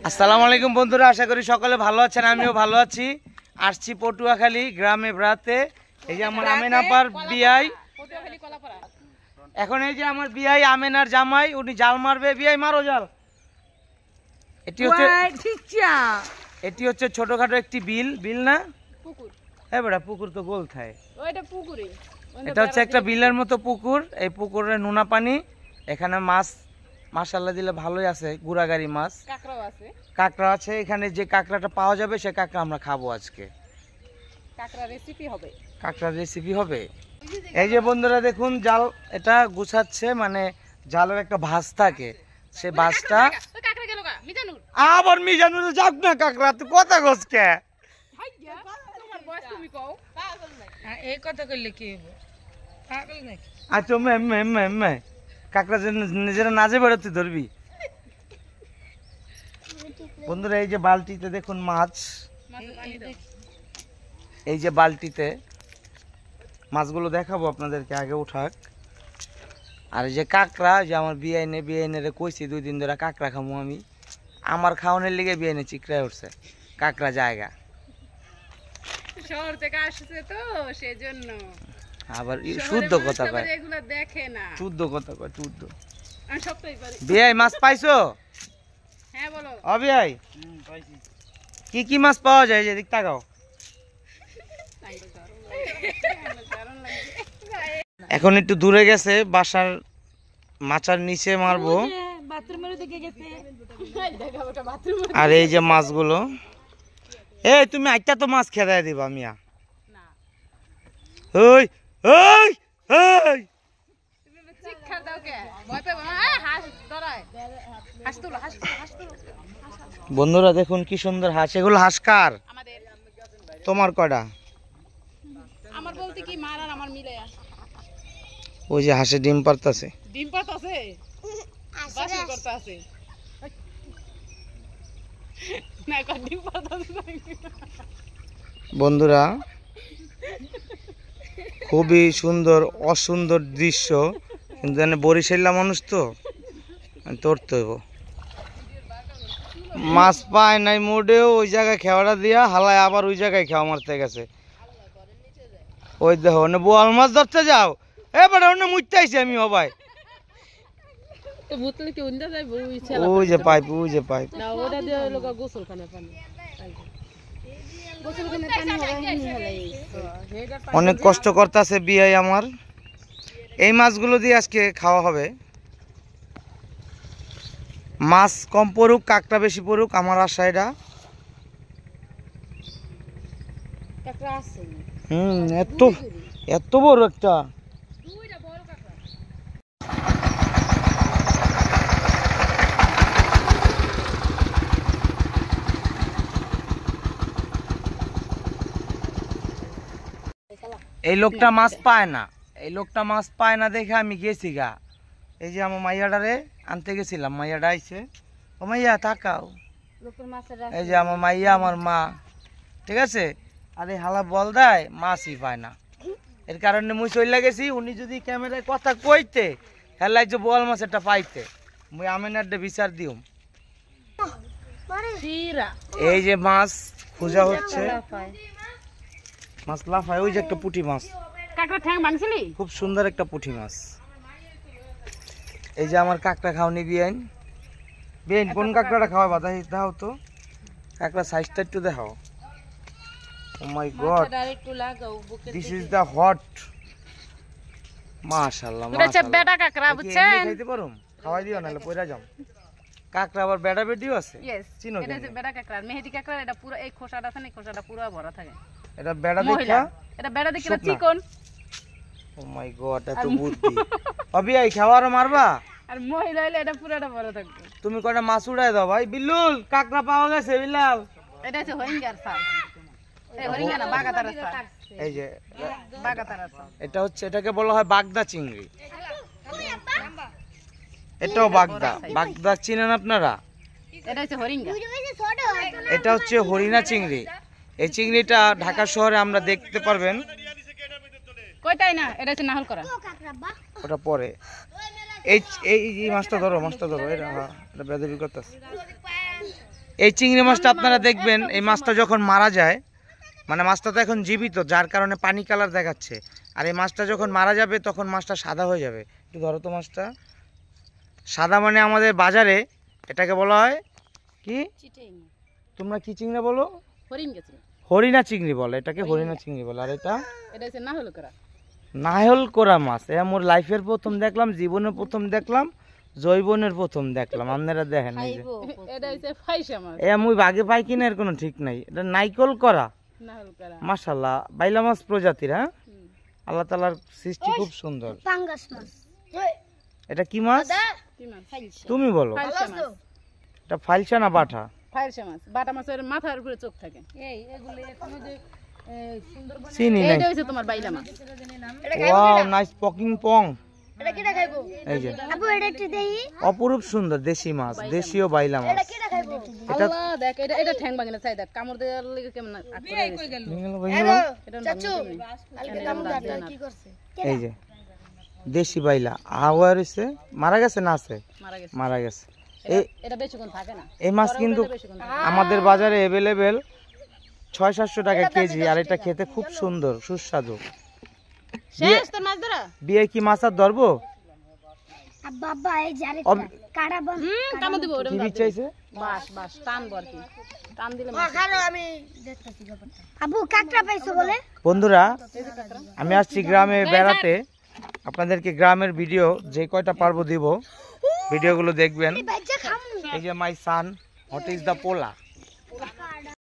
আসসালামু আলাইকুম বন্ধুরা, আশা করি সকলে ভালো আছেন। আমিও ভালো আছি। আসছি পটুয়াখালী গ্রামে বেড়াতে। এই যে আমার আমেনাপার বিয়াই, এখন এই যে আমার বিয়াই আমেনার জামাই, উনি জাল মারবে। বিয়াই মারো জাল। এটি হচ্ছে ছোটখাটো একটি বিল না হ্যাঁ বেড়া, পুকুর তো গোল থাকে। এটা হচ্ছে একটা বিলের মতো পুকুর। এই পুকুরে নোনা পানি, এখানে মাছ মাশাআল্লাহ দিলে ভালোই আছে, গুড়াগাড়ি মাছ, কাঁকড়া আছে। এখানে যে কাঁকড়াটা পাওয়া যাবে সে কাঁকড়া আমরা খাবো আজকে। কাঁকড়া রেসিপি হবে। এই যে বন্ধুরা দেখুন, জাল এটা গুছাচ্ছে, মানে জালের একটা ভাঁজ থাকে, সে ভাঁজটা আবার মিজানুর যাক না। কাঁকড়া তুই কথা গোছকে এই কথা কইলে কি আচ্ছা কাঁকড়া নিজেরা নাজে বেরোতে ধরবি। বন্ধুরা এই যে বালতিতে দেখুন মাছ, এই যে বালতিতে মাছগুলো দেখাবো আপনাদেরকে, আগে উঠাক। আর এই যে কাঁকড়া, যে আমার বিয়াইনে কইছি 2 দিন ধরে কাঁকড়া খামো আমি। আমার খাওয়ানোর লেগে বিয়াইনে চিকড়ায় উঠছে কাঁকড়া জায়গা, শহর থেকে আসছে তো সেজন্য। আবার শুদ্ধ কথা কয়, এগুলো দেখে না, শুদ্ধ কথা কয়, শুদ্ধ। আমি সবটাই পারি। বিয়াই মাছ পাইছো? হ্যাঁ বলো। ও বিয়াই পাইছি। কি কি মাছ পাওয়া যায় যে দিক তাকাও। এখন একটু দূরে গেছে, বাসার মাচার নিচে মারবো। আর এই যে মাছগুলো, এই তুমি আইটা তো মাছ খেদাই দিবা মিয়া। ওই ওই ওই বন্ধুরা দেখুন কি সুন্দর হাঁস। এগুলো হাঁস কার? তোমার কয়টা? আমার বলতে কি মার আর আমার মিলে। ওই যে হাঁসে ডিম পারতাছে। ডিম পারতাছে, বাসি করতাছে না, কো ডিম পারতাছে। বন্ধুরা খুবই সুন্দর অসুন্দর দৃশ্য, কিন্তু জানে বরিশালা মানুষ তো ধরতে হইব। মাছ পায় নাই মোটেও, ওই জায়গায় খেওয়াটা দিয়া হালায় আবার ওই জায়গায় খেওয়া মারতে গেছে। ওই দেখো অন্য বোয়াল মাছ ধরতে যাও, এবার অন্য মুইতে আইছি আমি হবাই। ওই যে পাইপ, ওই যে পাইপ। অনেক কষ্ট করতেছে বিয়াই আমার। এই মাছগুলো দিয়ে আজকে খাওয়া হবে। মাছ কম পড়ুক, কাঁকড়া বেশি পড়ুক, আমার আশা এটা। এত এত বড় একটা। এই লোকটা মাছ পায় না, এই লোকটা মাছ পায় না দেখে আমি গেছি গা। এই যে আমার মাইয়াডারে আনতে গেছিলাম, মাইয়াডা আইছে। ও মাইয়া তাকাও, এই যে আমার মাইয়া আমার মা, ঠিক আছে। আর এই হালা বল দেয়, মাছই পায় না। এর কারণে মুই চলে গেছি। উনি যদি ক্যামেরায় কথা কইতে হেলাই যে বল মাছ একটা পাইতে, মুই আমেনারডে বিচার দিউম। এই যে মাছ খোঁজা হচ্ছে, মাছ লাফায়। ওই যে একটা পুঁটি মাছ, খুব সুন্দর একটা পুঁটি মাছ। এই যে আমার কাঁকড়া খাওনি বিয়াইন। বিয়াইন কোন কাঁকড়াটা খাওয়া বাধা দাও তো, কাঁকড়া সাইজটা একটু দেখাও। Oh my God, this is the hot. মাশাআল্লাহ মাশাআল্লাহ, বেটা কাঁকড়া বুঝছেন, খাইতে পারুম? খাওয়াই দিও নালে পয়রা যাও। কাঁকড়া আবার বেটা বেটিও আছে। চিনো এটা হচ্ছে বেটা কাঁকড়া, মেহেদি কাঁকড়া। এটা পুরো এই খোসাটা আছে না, খোসাটা পুরো ভরা থাকে। এটা বেড়া দেখা, এটা বেড়া দেখি না, চিকন। ও মাই গড, এত বুদ্ধি। অবি আই খাওয়ার মারবা। আর মহিলা হইলে এটা পুরোটা বড় থাকবে। তুমি কয়টা মাছ উড়াই দাও ভাই। বিল্লুল কাঁকড়া পাওয়া গেছে বিলাল। এটা হচ্ছে হরিঙ্গার সাল, এই হরিঙ্গা না, বাগাতারের সাল। এই যে বাগাতারের সাল, এটা হচ্ছে, এটাকে বলা হয় বাগদা চিংড়ি। এটাও বাগদা। বাগদা চিনেন আপনারা? এটা হচ্ছে হরিঙ্গা, এটা হচ্ছে হরিণা চিংড়ি। এই চিংড়িটা ঢাকা শহরে আমরা দেখতে পারবেন। কয়টাই না, এটা হচ্ছে নাহল করা। ওটা পরে। এই মাছটা ধরো, মাছটা ধরো। এটা বেদবি করতেছে। এই চিংড়ি মাছটা আপনারা দেখবেন, এই মাছটা যখন মারা যায়, মানে মাছটা তো এখন জীবিত, যার কারণে পানি কালার দেখাচ্ছে, আর এই মাছটা যখন মারা যাবে তখন মাছটা সাদা হয়ে যাবে। একটু ধরো তো মাছটা। সাদা মানে আমাদের বাজারে এটাকে বলা হয় কি, তোমরা কি চিংড়ি বলো? হরিণা চিংড়ি বলে, এটাকে হরিণা চিংড়ি বলে। আর এটা নাহল করা মাছ। এ মোর লাইফের প্রথম দেখলাম, জীবনের প্রথম দেখলাম, জৈবনের প্রথম দেখলাম। আপনারা দেখেন এই যে এ মুই বাগে পাই কিনা এর কোনো ঠিক নাই। এটা নাইকল করা, মাশাআল্লাহ, বাইলা মাছ প্রজাতির। হ্যাঁ, আল্লাহ তাআলার সৃষ্টি খুব সুন্দর। এটা কি মাছ তুমি বলো? এটা ফাইলসা না বাটা? ফাইলসা মাছ। বাটা মাছের মাথার উপরে চোখ থাকে। এই এগুলো এখনো যে চিনি নাই। এটা হইছে তোমার বাইলা মাছ। ওয়াও, নাইস পকিং পং। এটা কিটা খাইবো? এই যে আপু এটা একটু দেই। অপরূপ সুন্দর দেশি মাছ, দেশীয় বাইলা মাছ। এটা কিটা খাইবো? আল্লাহ দেখ, এটা ঠ্যাং ভাঙে না, চাই দেখ কামড় দেওয়ার লাগি কেমন আকরে কই গেল। এটা চাচু কালকে কামড় দাও কি করছে? এই যে দেশি বাইলা আওয়ার হইছে, মারা গেছে না আছে? মারা গেছে। এটা বেশি কোন থাকে না। এই মাছ কিন্তু আমাদের বাজারে अवेलेबल 600-700 টাকা কেজি, আর এটা খেতে খুব সুন্দর সুস্বাদু। শেষ তো মাছ ধরা। বিয়ে কি মাছ আর ধরবো? বাবা এই জারে কাটা বন কামড় দিব। ওটা কি চাইছে? বাস বাস টান বরকি টান দিলে মাছ খালো। আমি দেখতেছি ব্যাপারটা। আবু কাকড়া পাইছো বলে? বন্ধুরা, আমি আসছি গ্রামে বেড়াতে, আপনাদেরকে গ্রামের ভিডিও যে কয়টা পারবো দিব, ভিডিওগুলো দেখবেন। এই যে মাই সান, হোয়াট ইজ দ্য পোলা।